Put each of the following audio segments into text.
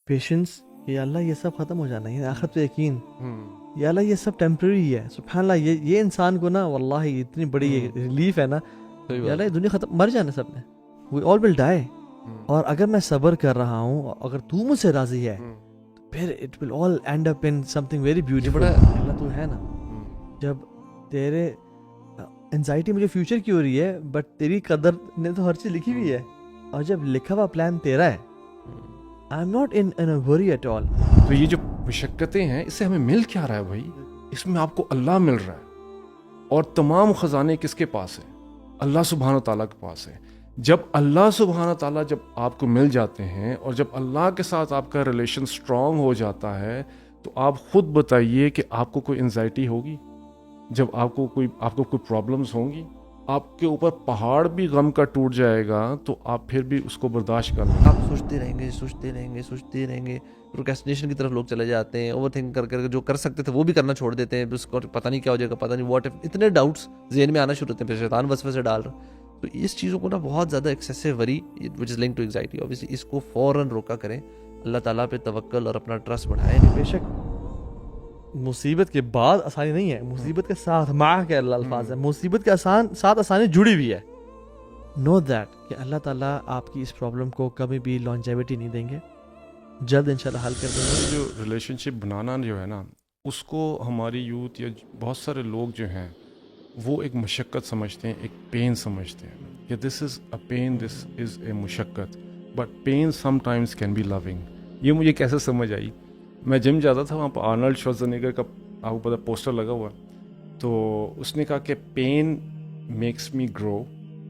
Patience, یا اللہ یہ سب ختم ہو جانا ہے، آخرت پہ یقین، یا اللہ یہ سب ٹیمپرری ہے. سبحان اللہ، یہ انسان کو نا واللہ اتنی بڑی ریلیف ہے نا. یا اللہ یہ دنیا ختم، مر جانا سب نے، وی آل ول ڈائی. اور اگر میں صبر کر رہا ہوں، اگر تو مجھ سے راضی ہے، پھر it will all end up in something very beautiful. اللہ تو ہے نا، جب تیرے انزائٹی مجھے فیوچر کی ہو رہی ہے، بٹ تیری قدر نے تو ہر چیز لکھی ہوئی ہے، اور جب لکھا ہوا پلان تیرا ہے، آئی ایم ناٹ ان اے وری ایٹ آل. تو یہ جو مشقتیں ہیں، اس سے ہمیں مل کیا رہا ہے بھائی؟ اس میں آپ کو اللہ مل رہا ہے، اور تمام خزانے کس کے پاس ہیں؟ اللہ سبحانہ تعالیٰ کے پاس ہے. جب اللہ سبحانہ تعالیٰ جب آپ کو مل جاتے ہیں، اور جب اللہ کے ساتھ آپ کا ریلیشن سٹرونگ ہو جاتا ہے، تو آپ خود بتائیے کہ آپ کو کوئی انزائٹی ہوگی؟ جب آپ کو کوئی پرابلمس ہوں گی، آپ کے اوپر پہاڑ بھی غم کا ٹوٹ جائے گا، تو آپ پھر بھی اس کو برداشت کر لیں. آپ سوچتے رہیں گے. پروکریسٹینیشن کی طرف لوگ چلے جاتے ہیں، اوور تھنک کر کر جو کر سکتے تھے وہ بھی کرنا چھوڑ دیتے ہیں. اس کو پتہ نہیں کیا ہو جائے گا، پتہ نہیں واٹ اف، اتنے ڈاؤٹس ذہن میں آنا شروع ہوتے ہیں، پھر شیطان وسوسے ڈال رہا. تو اس چیزوں کو نا بہت زیادہ excessive worry which is link to anxiety, obviously اس کو فوراً روکا کریں. اللہ تعالیٰ پہ توکل اور اپنا ٹرسٹ بڑھائیں. بے شک مصیبت کے بعد آسانی نہیں ہے، مصیبت کے ساتھ مع کے اللہ الفاظ ہے، مصیبت کے ساتھ آسانی جڑی ہوئی ہے. نو دیٹ کہ اللہ تعالیٰ آپ کی اس پرابلم کو کبھی بھی لانجیوٹی نہیں دیں گے، جلد انشاءاللہ حل کر دیں گے. جو ریلیشن شپ بنانا جو ہے نا، اس کو ہماری یوتھ یا بہت سارے لوگ جو ہیں وہ ایک مشقت سمجھتے ہیں، ایک پین سمجھتے ہیں کہ دس is a pain, this is a مشقت، but pain sometimes can be long. یہ مجھے کیسے سمجھ آئی؟ میں جم جاتا تھا، وہاں پہ آرنلڈ شوارزنیگر کا آپ کو پتا پوسٹر لگا ہوا، تو اس نے کہا کہ pain makes me grow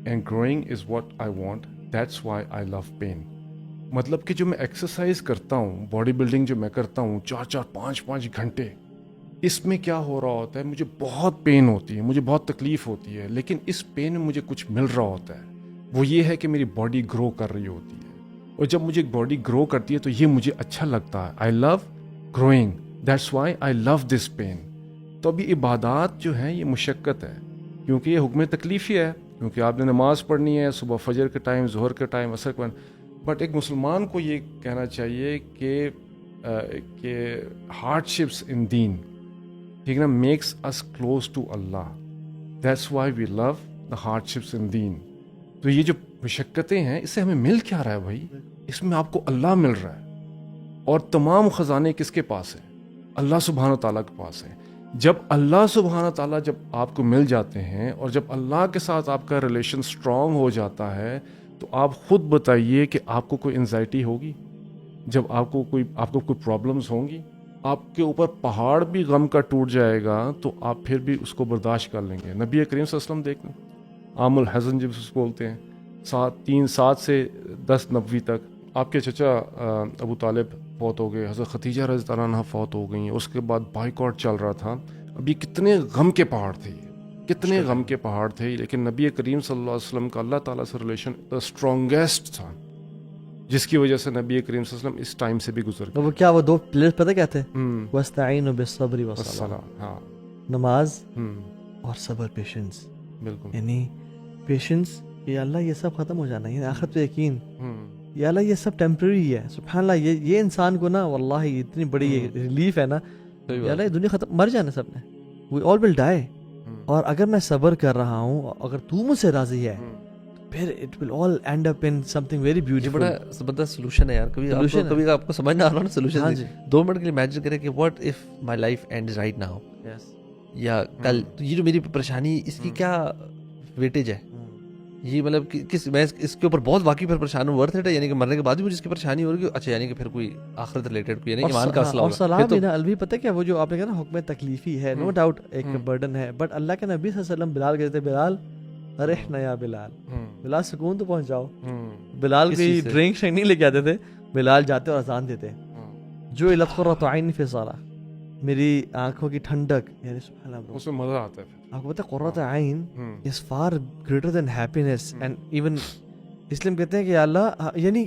and growing is what I want, that's why I love pain. مطلب کہ جو میں ایکسرسائز کرتا ہوں، باڈی بلڈنگ جو میں کرتا ہوں 4-5 گھنٹے، اس میں کیا ہو رہا ہوتا ہے، مجھے بہت پین ہوتی ہے، مجھے بہت تکلیف ہوتی ہے، لیکن اس پین میں مجھے کچھ مل رہا ہوتا ہے. وہ یہ ہے کہ میری باڈی گرو کر رہی ہوتی ہے، اور جب مجھے باڈی گرو کرتی ہے تو یہ مجھے اچھا لگتا ہے. I love growing, that's why I love this pain. تو ابھی عبادات جو ہیں یہ مشقت ہے، کیونکہ یہ حکم تکلیف ہی ہے، کیونکہ آپ نے نماز پڑھنی ہے صبح فجر کے ٹائم، ظہر کے ٹائم، عصر کے ٹائم. بٹ ایک مسلمان کو یہ کہنا چاہیے کہ ہارڈ شپس ان دین، ٹھیک نا، میکس اس کلوز ٹو اللہ، that's why we love the hardships in دین. تو یہ جو مشقتیں ہیں، اس سے ہمیں مل کیا رہا ہے بھائی؟ اس میں آپ کو اللہ مل رہا ہے، اور تمام خزانے کس کے پاس ہیں؟ اللہ سبحانہ تعالیٰ کے پاس ہیں. جب اللہ سبحانہ تعالیٰ جب آپ کو مل جاتے ہیں، اور جب اللہ کے ساتھ آپ کا ریلیشن سٹرونگ ہو جاتا ہے، تو آپ خود بتائیے کہ آپ کو کوئی انزائٹی ہوگی؟ جب آپ کو کوئی پرابلمس ہوں گی، آپ کے اوپر پہاڑ بھی غم کا ٹوٹ جائے گا، تو آپ پھر بھی اس کو برداشت کر لیں گے. نبی کریم صلی اللہ علیہ وسلم دیکھ لیں، عام الحزن جب اس کو بولتے ہیں، 7 سے 10 نبوی تک آپ کے چچا ابو طالب فوت ہو گئے، حضرت ختیجہ رضی اللہ عنہا فوت ہو گئیں، اس کے بعد بائیکاٹ چل رہا تھا. اب یہ کتنے غم کے پہاڑ تھے، کتنے غم کے پہاڑ تھے، لیکن نبی کریم صلی اللہ علیہ وسلم کا اللہ تعالیٰ سے ریلیشن اسٹرانگیسٹ تھا، جس کی وجہ سے نبی کریم صلی اللہ علیہ وسلم اس ٹائم سے بھی گزر گئے. وہ کیا، وہ 2 پلیئرز پتہ کیا تھے؟ وَاسْتَعِينُوا بِالصَّبْرِ وَالصَّلَاةِ، ہاں، نماز اور صبر، پیشنس. بالکل. یعنی پیشنس، یا اللہ یہ سب ختم ہو جانا ہے، آخرت پہ یقین، یا اللہ یہ سب ٹیمپرری ہے. سبحان اللہ، یہ انسان کو نا واللہ اتنی بڑی ریلیف ہے نا. یا اللہ یہ دنیا ختم، مر جانا سب نے، وی آل ول ڈائی. اور اگر میں صبر کر رہا ہوں، اگر تو مجھ سے راضی ہے، پھر it will all end up in something very beautiful. بڑا زبردست سولوشن ہے یار. کبھی آپ کو سمجھ نہ آ رہا نا سولوشن، 2 منٹ کے لیے امیجن کریں کہ what if my life ends right now, یا کل یہ جو میری پریشانی، اس کی کیا ویٹیج ہے، یہ مطلب میں اس کے اوپر بہت واقعی پھر پریشان ہوں، ورتھ اٹ ہے، یعنی کہ مرنے کے بعد بھی مجھے اس کی پریشانی ہو رہی ہے. اچھا، یعنی کہ پھر کوئی آخرت ریلیٹڈ کوئی، یعنی ایمان کا مسئلہ ہوگا. اور سلام بھی نا الوی، پتہ کیا، وہ جو آپ نے کہا نا حکم تکلیفی ہے، نو ڈاؤٹ ایک برڈن ہے، بٹ اللہ کے نبی صلی اللہ علیہ وسلم بلال کہتے، بلال ارحنا یا بلال، بلال سکون تو پہنچاؤ. بلال کی ڈرنک نہیں لے کے آتے تھے، بلال جاتے اور اذان دیتے، جو الت قرۃ عین فی الصلاۃ، میری آنکھوں کی ٹھنڈک، یعنی سبحان اللہ، اس میں مزہ آتا ہے. آپ کو پتہ ہے قرۃ عین is far greater than happiness, and even اس لیے ہم کہتے ہیں کہ یا اللہ، یعنی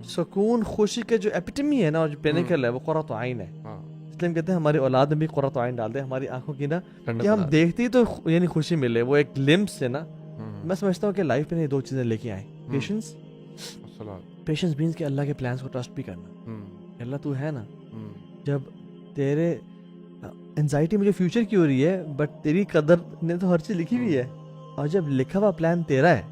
سکون خوشی کے جو ایپیٹمی ہے نا، اور جو پینیکل ہے، وہ قرۃ عین ہے. اس لیے ہم کہتے ہیں ہماری اولاد میں بھی قرۃ عین ڈال دیں ہماری آنکھوں کی نا، کہ ہم دیکھتے ہی تو یعنی خوشی ملے، وہ ایک گلمپس ہے نا. میں سمجھتا ہوں کہ لائف میں یہ 2 چیزیں لے کے آئیں، پیشنس، پیشنس مینس کہ اللہ کے پلانس کو ٹرسٹ بھی کرنا. اللہ تو ہے نا, جب تیرے انزائٹی مجھے فیوچر کی ہو رہی ہے بٹ تیری قدر نے تو ہر چیز لکھی ہوئی ہے, اور جب لکھا ہوا پلان تیرا ہے,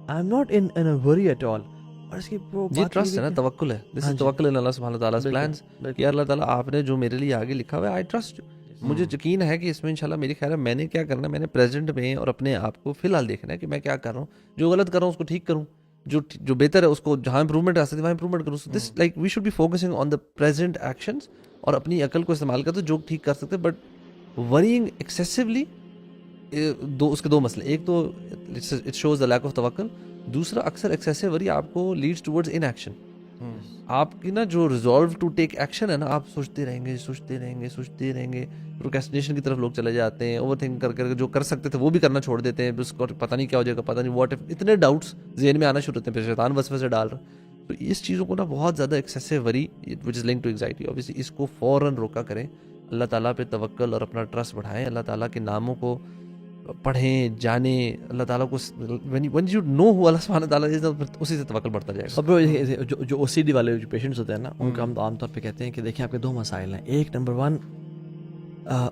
آئی ایم ناٹ ان اے وری ایٹ آل. اور اس کی یہ ٹرسٹ ہے نا, توکل ہے. دس از توکل ان اللہ سبحانہ تعالیٰ پلانز, کہ اللہ تعالیٰ آپ نے جو میرے لیے آگے لکھا ہوا ہے, آئی ٹرسٹ, مجھے یقین ہے کہ اس میں انشاءاللہ میری خیر ہے. میں نے کیا کرنا ہے, میں نے پریزنٹ میں اور اپنے آپ کو فی الحال دیکھنا ہے کہ میں کیا کر رہا ہوں, جو غلط کر رہا ہوں اس کو ٹھیک کروں, جو بہتر ہے اس کو جہاں امپرومنٹ آ سکتی ہے وہاں امپرومنٹ کروں. This like we should be focusing on the present actions, اور اپنی عقل کو استعمال کرتے جو ٹھیک کر سکتے. بٹ ورینگ ایکسیسولی, اس کے دو مسئلے, ایک تو it shows the lack of توکل, دوسرا اکثر ایکسیسو وری آپ کو لیڈس ٹورڈز ان ایکشن. آپ کی نا جو ریزالو ٹو ٹیک ایکشن ہے نا, آپ سوچتے رہیں گے, پروکریسٹینیشن کی طرف لوگ چلے جاتے ہیں, اوور تھنک کر جو کر سکتے تھے وہ بھی کرنا چھوڑ دیتے ہیں, اس کو پتہ نہیں کیا ہو جائے گا, پتہ نہیں واٹ اف, اتنے ڈاؤٹس ذہن میں آنا شروع ہوتے ہیں, پھر شیطان وسوسے ڈال رہا. تو اس چیزوں کو نا بہت زیادہ excessive worry which is link to anxiety, obviously اس کو فوراً روکا کریں, اللہ تعالیٰ پہ توکل اور اپنا ٹرسٹ بڑھائیں, اللہ تعالیٰ کے ناموں کو پڑھیں, جانیں, اللہ تعالیٰ کو when you know who اللہ سبحانہ تعالیٰ is, اسی سے توکل بڑھتا جائے گا. اب جو او سی ڈی والے جو پیشنٹس ہوتے ہیں نا, ان کا ہم عام طور پہ کہتے ہیں کہ دیکھیں آپ کے دو مسائل ہیں. ایک نمبر 1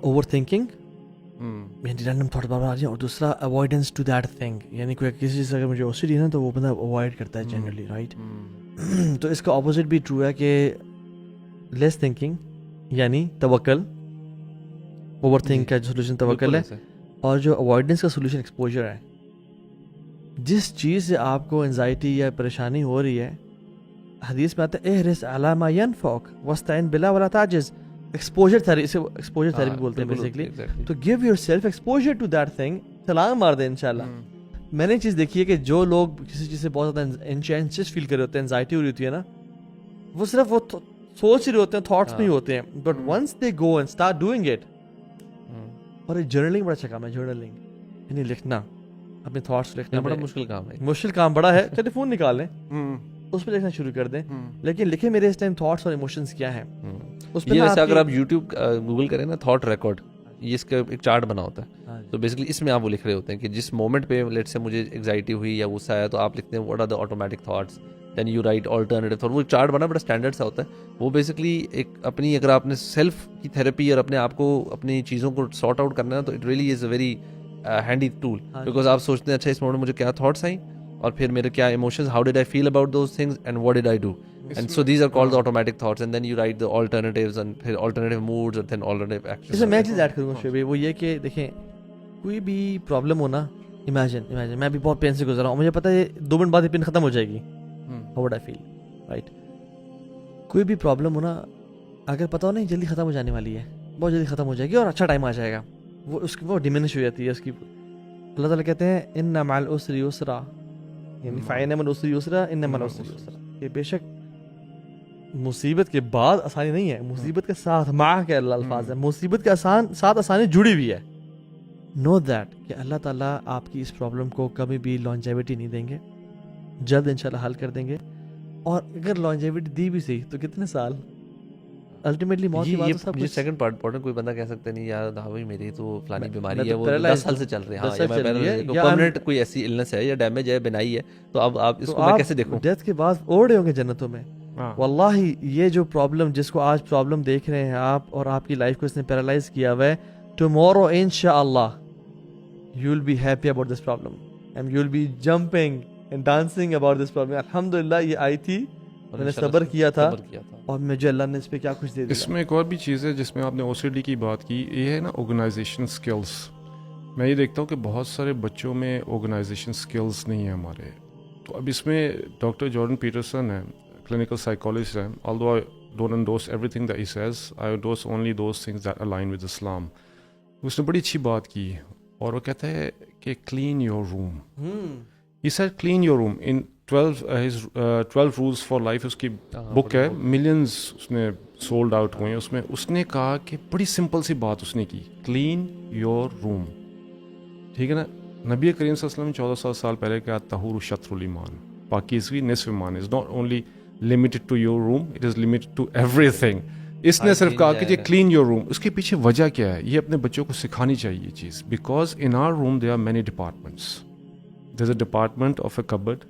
اوور تھنکنگ, یعنی رینڈم تھاٹ بار بار آ جائیں, اور دوسرا اوائڈنس ٹو دیٹ تھنگ, یعنی کوئی کسی چیز اگر مجھے او سی ڈی ہے نا تو وہ بندہ اوائڈ کرتا ہے جنرلی, رائٹ. تو اس کا اپوزٹ بھی ٹرو ہے کہ لیس تھنکنگ یعنی توکل, اوور تھنک کا سولوشن توکل ہے, اور جو اوائڈنس کا سولوشن ایکسپوجر ہے. جس چیز سے آپ کو انزائٹی یا پریشانی ہو رہی ہے, حدیث میں آتا ہے احرص علی ما ینفعک واستعن باللہ ولا تعجز. ایکسپوجر تھیرپی, اسے ایکسپوجر تھیرپی بولتے ہیں بیسیکلی. تو give yourself exposure to that thing, چھلانگ مار دیں انشاءاللہ. میں نے چیز دیکھی ہے کہ جو لوگ کسی چیز سے بہت زیادہ انشینس فیل کر رہے ہوتے ہیں, انزائٹی ہو رہی ہوتی ہے نا, وہ صرف وہ سوچ رہے ہوتے ہیں, تھاٹس میں ہی ہوتے ہیں, but once they go and start doing it. اور جرنلنگ بڑا اچھا کام ہے, جرنلنگ یعنی لکھنا, اپنے تھاٹس لکھنا. بڑا مشکل کام ہے, مشکل کام بڑا ہے. چلے فون نکال لیں, اس پہ لکھنا شروع کر دیں, لیکن لکھیں میرے اس ٹائم تھاٹس اور ایموشنز کیا ہیں. اس پہ ویسے اگر آپ یوٹیوب گوگل کریں نا, تھاٹ ریکارڈ, یہ اس کا ایک چارٹ بنا ہوتا ہے. تو بیسکلی اس میں آپ وہ لکھ رہے ہوتے ہیں کہ جس مومنٹ پہ لیٹ سے مجھے انگزائٹی ہوئی یا غصہ آیا, تو آپ لکھتے ہیں what are the automatic thoughts, then you write alternative thought. وہ چارٹ بنا, بڑا اسٹینڈرڈ سا ہوتا ہے. وہ بیسکلی ایک اپنی, اگر آپ نے سیلف کی تھیراپی اور اپنے آپ کو اپنی چیزوں کو سارٹ آؤٹ کرنا ہے, تو it really is a very handy tool, because آپ سوچتے ہیں اچھا اس مومنٹ میں مجھے کیا تھاٹس آئیں, اور پھر میرے کیا emotions, how did I feel about those things and what did I do, and so these are called automatic thoughts, and then you write the alternatives, and پھر آلٹرنیٹیو موڈز, اور دین آلٹرنیٹیو ایکشنز. اس میں ایک چیز add کروں گا شعیب, وہ یہ کہ دیکھیں کوئی بھی پرابلم ہونا, امیجن میں بھی بہت پین سے گزر رہا ہوں, مجھے پتا ہے 2 منٹ بعد یہ پین ختم ہو جائے گی, how would I feel, right. کوئی بھی پرابلم ہونا, اگر پتا ہو نہیں جلدی ختم ہو جانے والی ہے, بہت جلدی ختم ہو جائے گی اور اچھا ٹائم آ جائے گا, وہ اس کی وہ ڈیمینش ہو جاتی ہے اس کی. اللہ تعالیٰ کہتے ہیں ان مع العسر یسرا, یعنی فإن مع العسر یسرا ان مع العسر یسرا, کہ بے شک مصیبت کے بعد آسانی نہیں ہے, مصیبت کے ساتھ, مع کے اللہ الفاظ ہے, مصیبت کے ساتھ آسانی جڑی ہوئی ہے. نو دیٹ کہ اللہ تعالیٰ آپ کی اس پرابلم کو کبھی بھی لانجیوٹی نہیں دیں گے, جلد انشاءاللہ حل کر دیں گے. اور اگر لانجیوٹی دی بھی صحیح تو کتنے سال, الٹیمیٹلی موت کی بات. سب کچھ سیکنڈ پارٹ کوئی بندہ کہہ سکتا نہیں یار بھائی میری تو فلانی بیماری ہے, وہ 10 سال سے چل رہی ہے, ہاں پرماننٹ کوئی ایسی النس ہے یا ڈیمیج ہے, بنائی ہے, تو اب آپ اس کو میں کیسے دیکھوں. ڈیتھ کے بعد اوڑے ہوں گے جنتوں میں. واللہ یہ جو پرابلم, جس کو آج پرابلم دیکھ رہے ہیں آپ, اور آپ کی لائف کو اس نے پیرالائز کیا ہوا ہے, ٹمورو انشاءاللہ you will be happy about this problem and you will be jumping and dancing about this problem. الحمدللہ یہ آئی تھی, میں نے صبر کیا تھا, اور مجھے اللہ نے اس پہ کیا کچھ دے دیا. اس میں ایک اور بھی چیز ہے جس میں آپ نے او سی ڈی کی بات کی, یہ ہے نا آرگنائزیشن سکلز. میں یہ دیکھتا ہوں کہ بہت سارے بچوں میں آرگنائزیشن سکلز نہیں ہیں ہمارے. تو اب اس میں ڈاکٹر جارڈن پیٹرسن ہے, کلینکل سائیکالوجسٹ ہے, although I don't endorse everything that he says, I endorse only those things that align with Islam. اس نے بڑی اچھی بات کی, اور وہ کہتا ہے کہ clean your room. He said clean your room in 12 rules for life, اس کی بک ہے, ملینز اس نے سولڈ آؤٹ ہوئے ہیں اس میں. اس نے کہا کہ بڑی سمپل سی بات اس نے کی, کلین یور روم. ٹھیک ہے نا, نبی کریم صلی اللہ علیہ وسلم 1400 سال پہلے کہا طہور شطر الایمان, پاکیزگی نصف ایمان. Is not only limited to your room, it is limited to everything. اس نے صرف کہا کہ یہ کلین یور روم. اس کے پیچھے وجہ کیا ہے, یہ اپنے بچوں کو سکھانی چاہیے یہ چیز, because in our room there are many departments. There is a department of a cupboard,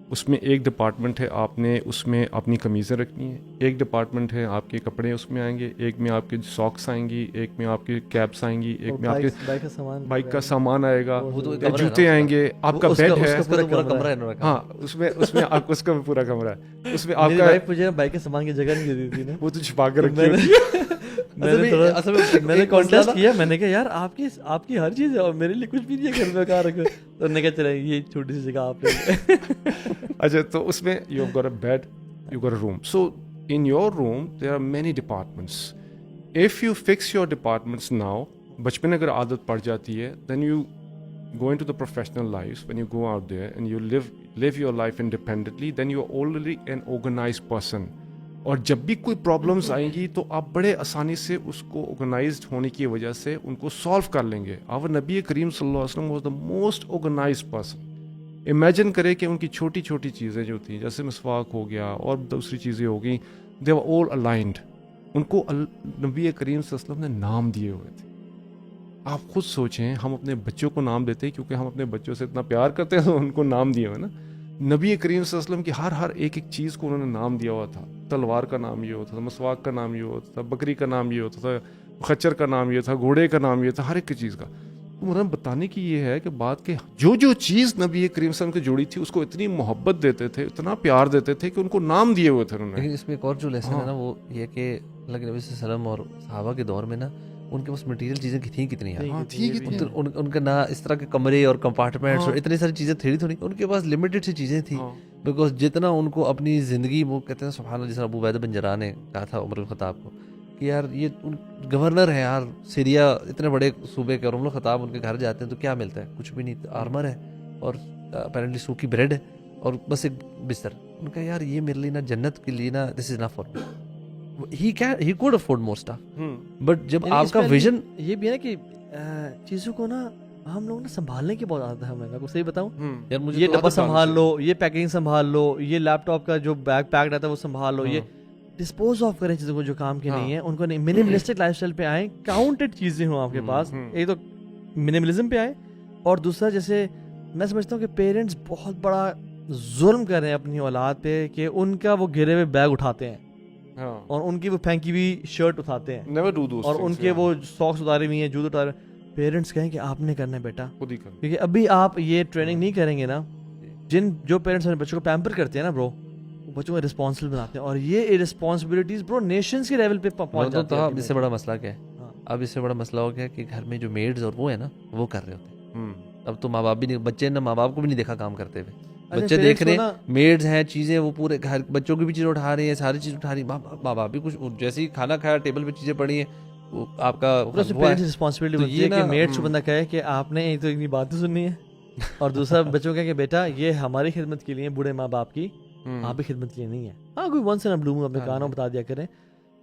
اس میں ایک ڈپارٹمنٹ ہے آپ نے اس میں اپنی قمیضیں رکھنی ہیں, ایک ڈپارٹمنٹ ہے آپ کے کپڑے اس میں آئیں گے, ایک میں آپ کے ساکس آئیں گی, ایک میں آپ کی کیپس آئیں گی, ایک میں آپ کے بائک کا سامان آئے گا, جوتے آئیں گے, آپ کا بیڈ ہے, ہاں اس میں آپ اس کا پورا کمرہ ہے, اس میں آپ کا مجھے بائک کے سامان کی جگہ نہیں دے دی تھی نا, وہ تو چھپا کے رکھی ہوتی ہے. میں نے کانٹیسٹ کیا, میں نے کہا یار آپ کی ہر چیز ہے اور میرے لیے کچھ بھی نہیں ہے گھر میں, کہاں رکھو, تو انہوں نے کہا چلے یہ چھوٹی سی جگہ آپ نے. اچھا تو اس میں you have got a bad, you got a room. So in your room there are many departments. If you fix your departments now, بچپن اگر عادت پڑ جاتی ہے, then you go into the professional lives, when you go out there and you live your life independently, then you are already an organized person. اور جب بھی کوئی پرابلمس آئیں گی تو آپ بڑے آسانی سے اس کو آرگنائزڈ ہونے کی وجہ سے ان کو سالو کر لیں گے. اور نبی کریم صلی اللہ علیہ وسلم was the most organized person. Imagine کرے کہ ان کی چھوٹی چھوٹی چیزیں جو تھیں جیسے مسواک ہو گیا اور دوسری چیزیں ہو گئیں, دے ور آل الائنڈ. ان کو نبی کریم صلی اللہ علیہ وسلم نے نام دیے ہوئے تھے. آپ خود سوچیں, ہم اپنے بچوں کو نام دیتے ہیں کیونکہ ہم اپنے بچوں سے اتنا پیار کرتے ہیں تو ان کو نام دیے ہوئے نا. نبی کریم صلی اللہ علیہ وسلم کی ہر ایک چیز کو انہوں نے نام دیا ہوا تھا. تلوار کا نام یہ ہوتا تھا, مسواک کا نام یہ ہوتا تھا, بکری کا نام یہ ہوتا تھا, خچر کا نام یہ تھا, گھوڑے کا نام یہ تھا, ہر ایک چیز کا. مطلب بتانے کی یہ ہے کہ بات کہ جو چیز نبی کریم صلی اللہ علیہ وسلم کی جوڑی تھی اس کو اتنی محبت دیتے تھے, اتنا پیار دیتے تھے کہ ان کو نام دیے ہوئے تھے انہوں نے. لیکن اس میں ایک اور جو لیسن ہے نا وہ یہ کہ اللہ کے نبی صلی اللہ علیہ وسلم اور صحابہ کے دور میں نا ان کے پاس مٹیریل چیزیں تھیں کتنی ہیں, ان کا نہ اس طرح کے کمرے اور کمپارٹمنٹس اور اتنی ساری چیزیں تھوڑی ان کے پاس لمیٹڈ سی چیزیں تھیں. بیکاز جتنا ان کو اپنی زندگی, وہ کہتے ہیں سبحان اللہ, جس طرح ابو عبیدہ بن جراح نے کہا تھا عمر بن الخطاب کو کہ یار یہ گورنر ہے یار سیریا اتنے بڑے صوبے کے, اور عمر بن الخطاب ان کے گھر جاتے ہیں تو کیا ملتا ہے, کچھ بھی نہیں, آرمر ہے اور اپیرنٹلی سوکھی بریڈ ہے اور بس ایک بستر. ان کا یار یہ میرے لیے نا جنت کے لیے نا this is not for me. He could afford more stuff. But جب آپ کا ویژن یہ بھی ہے نا کہ چیزوں کو نا ہم لوگ نا سنبھالنے کی بہت عادت ہے ہمیں. میں کو صحیح بتاؤں, یار مجھے یہ ڈبہ سنبھال لو, یہ پیکنگ سنبھال لو, یہ لیپ ٹاپ کا جو بیگ پیک رہتا ہے وہ سنبھال لو, یہ ڈسپوز آف کریں چیزوں کو جو کام کی نہیں ہے ان کو نہیں. منیملسٹک لائف اسٹائل پہ آئیں, کاؤنٹڈ چیزیں ہوں آپ کے پاس. ایک تو منیملزم پہ آئیں, اور دوسرا جیسے میں سمجھتا ہوں کہ پیرنٹس بہت بڑا ظلم کر رہے ہیں اپنی اولاد پہ کہ ان کا وہ گرے ہوئے بیگ اٹھاتے ہیں اور ان کی وہ پھینکی ہوئی شرٹ اٹھاتے ہیں اور ان کے وہ ساکس اتارے ہوئی ہیں, جوتے اتارے. پیرنٹس کہیں کہ آپ نے کرنا ہے بیٹا, کیونکہ ابھی آپ یہ ٹریننگ نہیں کریں گے نا. جو پیرنٹس اپنے بچوں کو پیمپر کرتے ہیں نا برو, وہ بچوں کو رسپانسبل بناتے ہیں, اور یہ رسپانسبلٹیز برو نیشنز کے لیول پہ پہنچ جاتی ہیں. اب اس سے بڑا مسئلہ کیا ہے, اب اس سے بڑا مسئلہ ہو گیا کہ گھر میں جو میڈز اور وہ ہے نا وہ کر رہے ہوتے ہیں. اب تو ماں باپ بھی نہیں, بچے نے ماں باپ کو بھی نہیں دیکھا کام کرتے ہوئے. بچے دیکھ رہے ہیں میڈز ہیں, چیزیں وہ پورے گھر بچوں کی بھی چیزیں اٹھا رہی ہیں, ساری چیز اٹھا رہی ہیں. ماں باپ بھی کچھ جیسے ہی کھانا کھایا ٹیبل پہ چیزیں پڑی ہیں, وہ آپ کا رسپانسبلٹی بنتی ہے کہ میڈ سے بندہ کہے کہ آپ نے ایک تو اتنی باتیں سننی ہے, اور دوسرا بچوں کا کہ بیٹا یہ ہماری خدمت کے لیے, بوڑھے ماں باپ کی, آپ کی خدمت کے لیے نہیں ہے. ہاں کوئی ونس ان اے بلو مون اپنے کانوں بتا دیا کریں.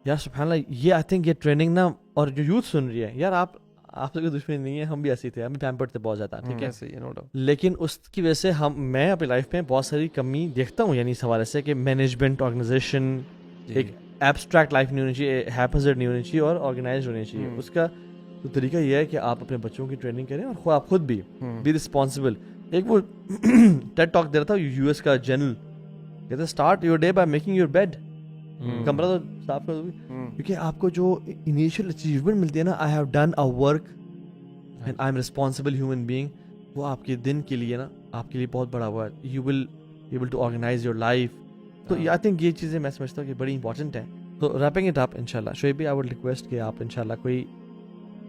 یار سبحان اللہ, یہ آئی تھنک یہ ٹریننگ نا, اور جو یوتھ سن رہی ہے, یار آپ سے کوئی دشمنی نہیں ہے, ہم بھی ایسے تھے, ہم بھی پیمپرڈ تھے بہت زیادہ, ٹھیک ہے, لیکن اس کی وجہ سے میں اپنی لائف میں بہت ساری کمی دیکھتا ہوں. یعنی اس حوالے سے کہ مینجمنٹ, آرگنائزیشن, ایک ایبسٹریکٹ لائف نہیں ہونی چاہیے, ہیپزرڈ نہیں ہونی چاہیے, اور آرگنائزڈ ہونی چاہیے. اس کا تو طریقہ یہ ہے کہ آپ اپنے بچوں کی ٹریننگ کریں, اور آپ خود بھی رسپانسبل. ایک وہ ٹیڈ ٹاک دے رہا تھا یو ایس کا جنرل, کہتے ہیں start your day by making your bed. کمرہ تو صاف کر دو, کیونکہ آپ کو جو انیشیل اچیومنٹ ملتی ہے نا, I have done a work and I am responsible human being, وہ آپ کے دن کے لیے نا آپ کے لیے بہت بڑا ہوا ہے. You will able to organize your life. تو آئی تھنک یہ چیزیں میں سمجھتا ہوں کہ بڑی امپورٹنٹ ہیں. تو ریپنگ اٹ اپ انشاء اللہ, شعیب آئی وڈ ریکویسٹ کہ آپ انشاء اللہ کوئی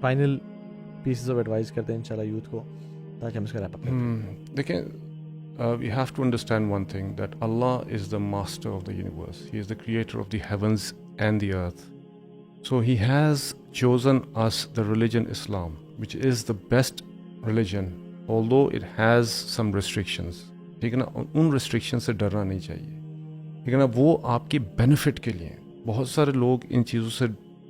فائنل پیسز آف ایڈوائز کر دیں انشاء اللہ یوتھ کو, تاکہ ہم اس کا ریپ اپ کریں. دیکھیں, we have to understand one thing, that Allah is the master of the universe. He is the creator of the heavens and the earth. So he has chosen us the religion Islam, which is the best religion, although it has some restrictions. ٹھیک ہے نا, ان restriction سے ڈرنا نہیں چاہیے, ٹھیک ہے نا, وہ آپ کے بینیفٹ کے لیے. بہت سارے لوگ ان چیزوں سے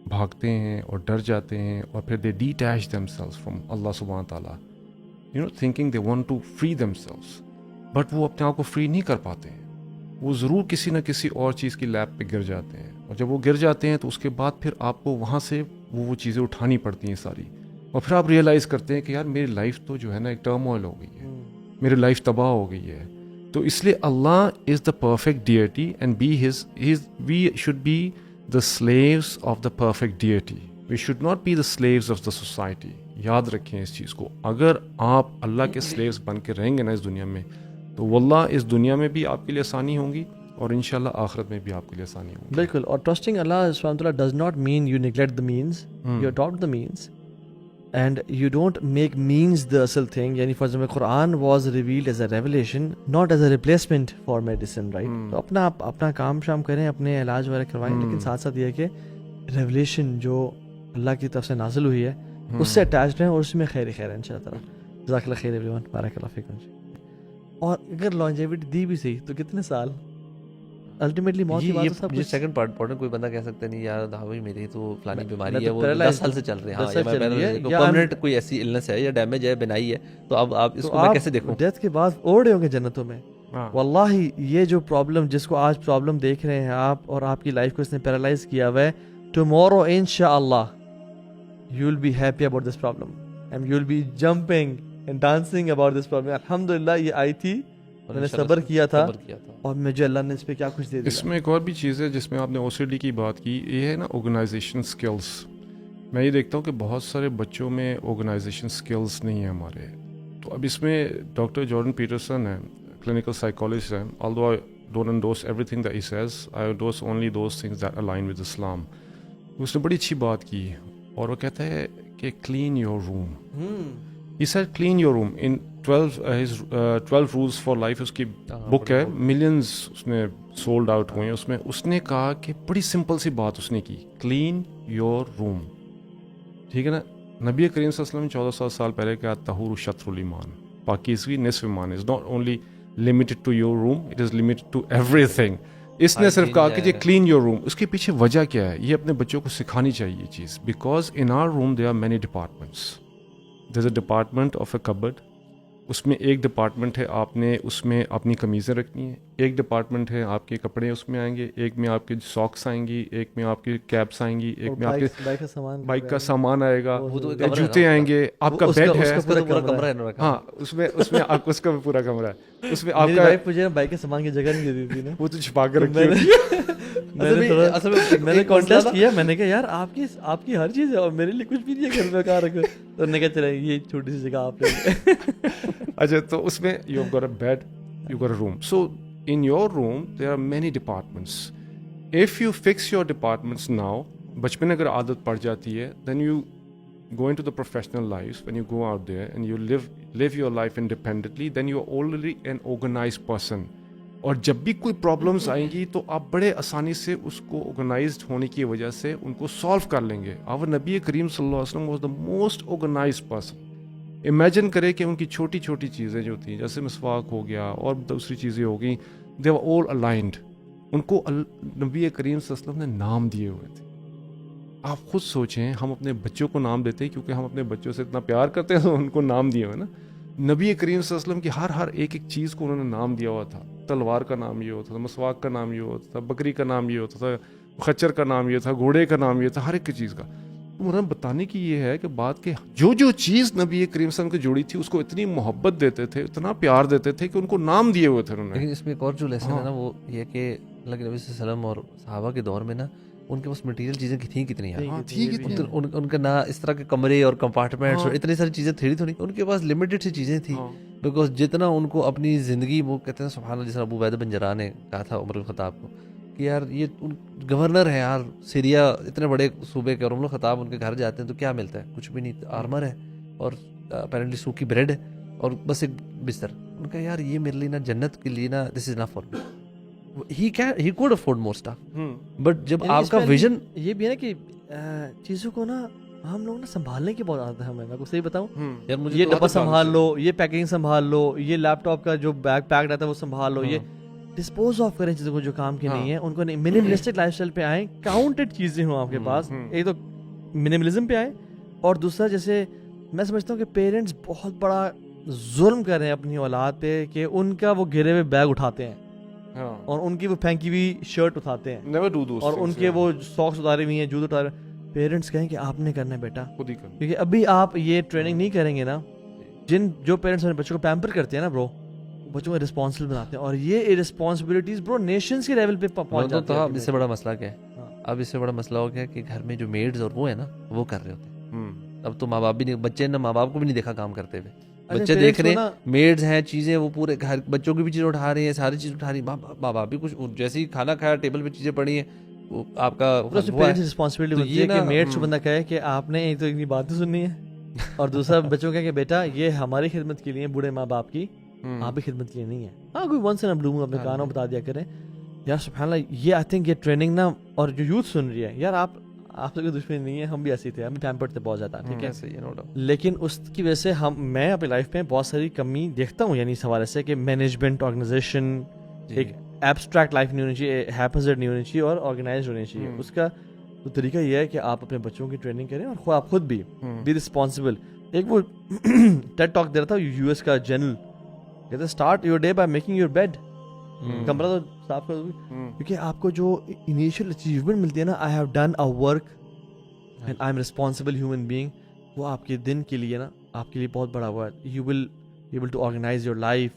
بھاگتے ہیں اور ڈر جاتے ہیں, اور پھر they detach themselves from اللہ سبحانہ تعالیٰ, thinking they want to free themselves, but وہ اپنے آپ کو فری نہیں کر پاتے ہیں. وہ ضرور کسی نہ کسی اور چیز کی لیب پہ گر جاتے ہیں, اور جب وہ گر جاتے ہیں تو اس کے بعد پھر آپ کو وہاں سے وہ چیزیں اٹھانی پڑتی ہیں ساری, اور پھر آپ ریئلائز کرتے ہیں کہ یار میری لائف تو جو ہے نا ایک ٹرموائل ہو گئی ہے, میری لائف تباہ ہو گئی ہے. تو اس لیے اللہ is the perfect deity and we should be the slaves of the perfect deity. We should not be the slaves of the society. یاد رکھیں اس چیز کو. اگر آپ اللہ کے سلیوز بن کے رہیں گے نا اس دنیا میں, تو واللہ اس دنیا میں بھی آپ کے لیے آسانی ہوں گی اور انشاءاللہ آخرت میں بھی آپ کے لیے آسانی ہوگی. بالکل. اور ٹرسٹنگ اللہ سبحانہ وتعالی does not mean you neglect the means, you adapt the means and you don't make means the اصل تھنگ. یعنی فار ایگزامپل قرآن was revealed as a revelation not as a replacement for medicine, right. تو اپنا کام شام کریں, اپنے علاج وغیرہ کروائیں, لیکن ساتھ ساتھ یہ ہے کہ ریولیشن جو اللہ کی طرف سے نازل ہوئی ہے اس سے اٹیچڈ ہیں اور اس میں خیر ہے انشاء اللہ تعالیٰ. جزاک اللہ خیر ایوری ون, بارک اللہ فیکم. اور اگر لانجیوٹی دی بھی صحیح تو کتنے سال, الٹیمیٹلی موت کی بات. سب کچھ سیکنڈ پارٹ کوئی بندہ کہہ سکتا نہیں یار بھائی میری تو فلانی بیماری ہے وہ 10 سال سے چل رہی ہے, پرماننٹ کوئی ایسی النس ہے یا ڈیمیج ہے بنائی ہے, تو اب آپ اس کو میں کیسے دیکھوں. ڈیتھ کے بعد اوڑے ہوں گے جنتوں میں. واللہ یہ جو پرابلم جس کو آج پرابلم دیکھ رہے ہیں آپ اور آپ کی لائف کو اس نے پیرالائز کیا ہوا ہے, ٹمورو انشاءاللہ you will be happy about this problem and you will be jumping and dancing about this problem. الحمدللہ یہ آئی تھی, میں نے صبر کیا تھا اور مجھے اللہ نے اس پہ کیا کچھ دے دیا. اس میں ایک اور بھی چیز ہے جس میں آپ نے OCD کی بات کی, یہ ہے نا آرگنائزیشن سکلز. میں یہ دیکھتا ہوں کہ بہت سارے بچوں میں آرگنائزیشن سکلز نہیں ہیں ہمارے. تو اب اس میں ڈاکٹر جارڈن پیٹرسن ہے, کلینکل سائیکالوجسٹ ہے. although I don't endorse everything that he says, I endorse only those things that align with Islam. اس نے بڑی اچھی بات کی اور وہ کہتا ہے کہ clean your room. He said clean your room in 12 rules for life. اس کی بک ہے, ملینز اس نے سولڈ آؤٹ ہوئے ہیں اس میں. اس نے کہا کہ بڑی سمپل سی بات اس نے کی, کلین یور روم. ٹھیک ہے نا. نبی کریم صلی اللہ علیہ وسلم 1400 سال پہلے کہا طہور شطر الایمان, پاکیزگی نصف ایمان. Is not only limited to your room, it is limited to everything. اس نے صرف کہا کہ یہ کلین یور روم. اس کے پیچھے وجہ کیا ہے, یہ اپنے بچوں کو سکھانی چاہیے یہ چیز. Because in our room there are many departments. There is a department of a cupboard, اس میں ایک ڈپارٹمنٹ ہے آپ نے اس میں اپنی قمیضیں رکھنی ہیں, ایک ڈپارٹمنٹ ہے آپ کے کپڑے اس میں آئیں گے, ایک میں آپ کے ساکس آئیں گی, ایک میں آپ کی کیپس آئیں گی, ایک میں آپ کے بائک کا سامان آئے گا, جوتے آئیں گے, آپ کا بیڈ ہے, ہاں اس میں آپ کو اس کا پورا کمرہ ہے. اس میں آپ کا مجھے بائک کے سامان کی جگہ نہیں دے دی تھی نا, وہ تو چھپا کے رکھی ہوئی. میں نے کانٹیسٹ کیا, میں نے کہا یار آپ کی ہر چیز ہے اور میرے لیے کچھ بھی نہیں ہے گھر میں, کہاں رکھو. تو انہوں نے کہا چلے یہ چھوٹی سی جگہ آپ نے. اچھا, تو اس میں you have got a bad, you got a room. So in your room there are many departments. If you fix your departments now, بچپن اگر عادت پڑ جاتی ہے, then you go into the professional lives, when you go out there and you live your life independently, then you are already an organized person. اور جب بھی کوئی پرابلمس آئیں گی تو آپ بڑے آسانی سے اس کو آرگنائزڈ ہونے کی وجہ سے ان کو سالو کر لیں گے. اور نبی کریم صلی اللہ علیہ وسلم was the most organized person. Imagine کرے کہ ان کی چھوٹی چھوٹی چیزیں جو تھیں, جیسے مسواک ہو گیا اور دوسری چیزیں ہو گئیں, دے ور آل الائنڈ. ان کو نبی کریم صلی اللہ علیہ وسلم نے نام دیے ہوئے تھے. آپ خود سوچیں, ہم اپنے بچوں کو نام دیتے ہیں کیونکہ ہم اپنے بچوں سے اتنا پیار کرتے ہیں, تو ان کو نام دیے ہوئے نا. نبی کریم صلی اللہ علیہ وسلم کی ہر ایک چیز کو انہوں نے نام دیا ہوا تھا. تلوار کا نام یہ ہوتا تھا, مسواک کا نام یہ ہوتا تھا, بکری کا نام یہ ہوتا تھا, خچر کا نام یہ تھا, گھوڑے کا نام یہ تھا, ہر ایک چیز کا. انہوں نے بتانے کی یہ ہے کہ بات کہ جو چیز نبی کریم صلی اللہ علیہ وسلم کو جوڑی تھی اس کو اتنی محبت دیتے تھے, اتنا پیار دیتے تھے کہ ان کو نام دیے ہوئے تھے انہوں نے. لیکن اس میں ایک اور جو لیسن ہے نا, وہ یہ کہ اللہ کے نبی صلی اللہ علیہ وسلم اور صحابہ کے دور میں نا ان کے پاس مٹیریل چیزیں تھیں کتنی ہیں, ان کا نہ اس طرح کے کمرے اور کمپارٹمنٹس اور اتنی ساری چیزیں تھوڑی تھوڑی, ان کے پاس لمیٹڈ سی چیزیں تھیں. بیکاز جتنا ان کو اپنی زندگی, وہ کہتے ہیں سبحان اللہ, جس طرح ابو عبیدہ بن جراح نے کہا تھا عمر الخطاب کو کہ یار یہ گورنر ہے یار سیریا اتنے بڑے صوبے کے, اور عمر الخطاب ان کے گھر جاتے ہیں تو کیا ملتا ہے, کچھ بھی نہیں, آرمر ہے اور اپیرنٹلی سوکھی بریڈ ہے اور بس ایک بستر. ان کا یار یہ میرے لیے نا جنت کے لیے نا this is not for me. He could afford more stuff. But جب آپ کا ویژن یہ بھی ہے نا کہ چیزوں کو نا ہم لوگ نا سنبھالنے کی بہت عادت ہے ہمیں. میں کو صحیح بتاؤں, یہ ڈبہ سنبھال لو, یہ پیکنگ سنبھال لو, یہ لیپ ٹاپ کا جو بیگ پیک رہتا ہے وہ سنبھال لو, یہ ڈسپوز آف کریں چیزوں کو جو کام کی نہیں ہے. ان کو نہیں, منیملسٹک لائف اسٹائل پہ آئیں, کاؤنٹڈ چیزیں ہوں آپ کے پاس. ایک تو منیملزم پہ آئیں, اور دوسرا جیسے میں سمجھتا ہوں کہ پیرنٹس بہت بڑا ظلم کر رہے ہیں اپنی اولاد پہ کہ ان کا وہ گرے ہوئے بیگ اٹھاتے ہیں اور ان کی وہ پھینکی ہوئی شرٹ اٹھاتے ہیں اور ان کے وہ ساکس اتارے ہوئی ہیں, جوتے اتارے. پیرنٹس کہیں کہ آپ نے کرنا ہے بیٹا, کیونکہ ابھی آپ یہ ٹریننگ نہیں کریں گے نا. جو پیرنٹس اپنے بچوں کو پیمپر کرتے ہیں نا برو, بچوں کو رسپانسبل بناتے ہیں, اور یہ رسپانسبلٹیز برو نیشنز کے لیول پہ پہنچ جاتی ہیں. اب اس سے بڑا مسئلہ کیا ہے, اب اس سے بڑا مسئلہ ہو گیا کہ گھر میں جو میڈز اور وہ ہے نا وہ کر رہے ہوتے ہیں. اب تو ماں باپ بھی نہیں, بچے نے ماں باپ کو بھی نہیں دیکھا کام کرتے ہوئے, بچے دیکھ رہے ہیں میڈز ہیں, چیزیں وہ پورے گھر بچوں کی بھی چیزیں اٹھا رہی ہیں, ساری چیز اٹھا رہی ہیں, ماں باپ بھی کچھ جیسے ہی کھانا کھایا ٹیبل پہ چیزیں پڑی ہیں وہ آپ کا رسپانسبلٹی بنتی ہے کہ میڈ سے بندہ کہے کہ آپ نے ایک تو اتنی باتیں سننی ہے, اور دوسرا بچوں کا کہ بیٹا یہ ہماری خدمت کے لیے, بوڑھے ماں باپ کی آپ کی خدمت کے لیے نہیں ہے. ہاں کوئی ونس ان اے بلو مون اپنے کانوں بتا دیا کریں. یار سبحان اللہ, یہ آئی تھنک یہ ٹریننگ نا, اور جو یوتھ سن رہی ہے یار, آپ سے کوئی دشمنی نہیں ہے, ہم بھی ایسے تھے, ہم پیمپرڈ تھے بہت زیادہ, ٹھیک ہے, لیکن اس کی وجہ سے میں اپنی لائف میں بہت ساری کمی دیکھتا ہوں, یعنی اس حوالے سے کہ مینجمنٹ, آرگنائزیشن, ایک ایبسٹریکٹ لائف نہیں ہونی چاہیے, ہیپزرڈ نہیں ہونی چاہیے, اور آرگنائزڈ ہونی چاہیے. اس کا تو طریقہ یہ ہے کہ آپ اپنے بچوں کی ٹریننگ کریں, اور آپ خود بھی رسپانسبل. ایک وہ ٹیڈ ٹاک دے رہا تھا یو ایس کا جنرل, کہتے ہیں start your day by making your bed, کمرہ تو صاف کر دو, کیونکہ آپ کو جو انیشیل اچیومنٹ ملتی ہے نا, I have done a work and I am responsible human being, وہ آپ کے دن کے لیے نا, آپ کے لیے بہت بڑا ہوا ہے. You will able to organize your life.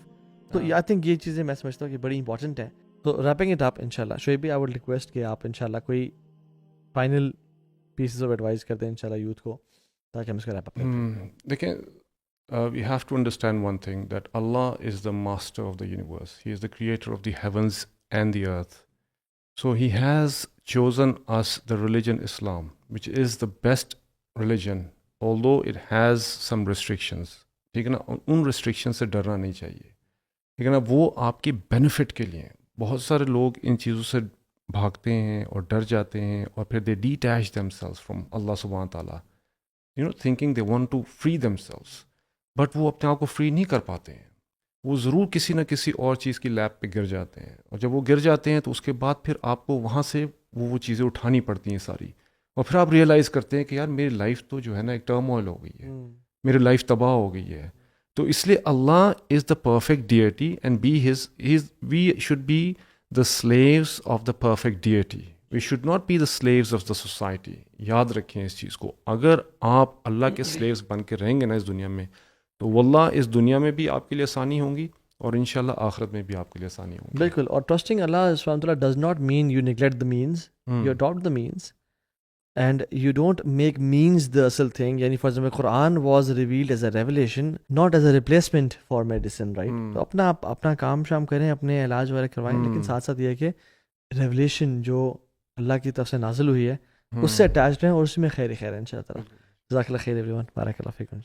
تو آئی تھنک یہ چیزیں میں سمجھتا ہوں کہ بڑی امپورٹنٹ ہیں. تو ریپنگ اٹ اپ ان شاء اللہ, شعیب بھی آئی وڈ ریکویسٹ کہ آپ ان شاء اللہ کوئی فائنل پیسز آف ایڈوائز کر دیں ان شاء اللہ یوتھ کو, تاکہ ہم اس کا ریپ اپ کریں. دیکھیں, we have to understand one thing, that Allah is the master of the universe. He is the creator of the heavens and the earth. So he has chosen us the religion Islam, which is the best religion, although it has some restrictions. ٹھیک ہے نا, ان restriction سے ڈرنا نہیں چاہیے, ٹھیک ہے نا, وہ آپ کے بینیفٹ کے لیے. بہت سارے لوگ ان چیزوں سے بھاگتے ہیں اور ڈر جاتے ہیں, اور پھر they detach themselves from اللہ سبحانہ تعالیٰ, thinking they want to free themselves, but وہ اپنے آپ کو فری نہیں کر پاتے ہیں. وہ ضرور کسی نہ کسی اور چیز کی لیپ پہ گر جاتے ہیں, اور جب وہ گر جاتے ہیں تو اس کے بعد پھر آپ کو وہاں سے وہ چیزیں اٹھانی پڑتی ہیں ساری, اور پھر آپ ریئلائز کرتے ہیں کہ یار میری لائف تو جو ہے نا ایک ٹرموائل ہو گئی ہے, میری لائف تباہ ہو گئی ہے. تو اس لیے اللہ is the perfect deity, and we should be the slaves of the perfect deity. We should not be the slaves of the society. یاد رکھیں اس چیز کو, اگر آپ اللہ کے سلیوز بن کے رہیں گے نا اس دنیا میں, تو واللہ اس دنیا میں بھی آپ کے لیے آسانی ہوں گی, اور انشاءاللہ آخرت میں بھی آپ کے لیے آسانی ہوگی. بالکل. اور ٹرسٹنگ اللہ سبحانہ وتعالیٰ does not mean you neglect the means, you adapt the means, and you don't make means the اصل تھنگ. یعنی فار ایگزامپل قرآن was revealed as a revelation, not as a replacement for medicine, right. تو اپنا کام شام کریں, اپنے علاج وغیرہ کروائیں, لیکن ساتھ ساتھ یہ ہے کہ ریولیشن جو اللہ کی طرف سے نازل ہوئی ہے اس سے اٹیچڈ ہیں, اور اس میں خیر خیر ہے ان شاء اللہ تعالیٰ. جزاک اللہ خیر ایوری ون, بارک اللہ فیکم.